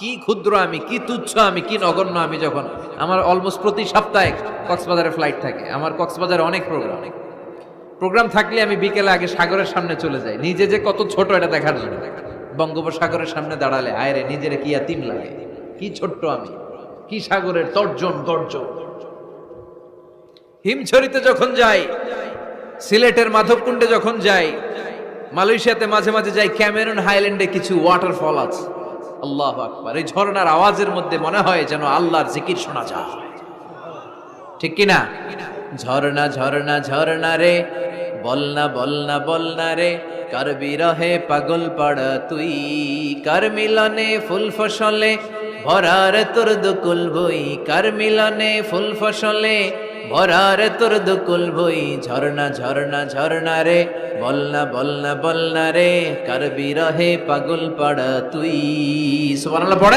কি ক্ষুদ্র আমি, কি তুচ্ছ আমি, কি নগণ্য আমি। যখন আমার অলমোস্ট প্রতি সপ্তাহে কক্সবাজারে ফ্লাইট থাকে, আমার কক্সবাজারে অনেক প্রোগ্রাম থাকলে আমি বিকেলে আগে সাগরের সামনে চলে যাই, নিজে যে কত ছোট এটা দেখার জন্য। বঙ্গোপসাগরের সামনে দাঁড়ালে আয়রে নিজের কি ইয়াতিম লাগে, কি ছোট্ট আমি, কি সাগরের তর্জন গর্জন। হিমছড়িতে যখন যাই, সিলেটের মাধবকুণ্ডে যখন যাই, মালয়েশিয়াতে মাঝে মাঝে যাই, ক্যামেরন হাইল্যান্ডে কিছু ওয়াটারফল আছে। আল্লাহু আকবার, এই ঝর্ণার আওয়াজের মধ্যে মনে হয় যেন আল্লাহর জিকির শোনা যায়, ঠিক কিনা? ঝর্ণা ঝর্ণা ঝর্ণা রে, বলনা বলনা বলনা রে, কার বিরহে পাগল পাড়া তুই, কার মিলনে ফুল ফসলে ভরার তোর দুকুল বই, কার মিলনে ফুল ফসলে ভরার তোর দুকুল বই। ঝর্ণা ঝর্ণা ঝর্ণা রে, বলনা বলনা বলনা রে, কার বিরহে পাগল পাড়া তুই। সুবহানাল্লাহ পড়ে।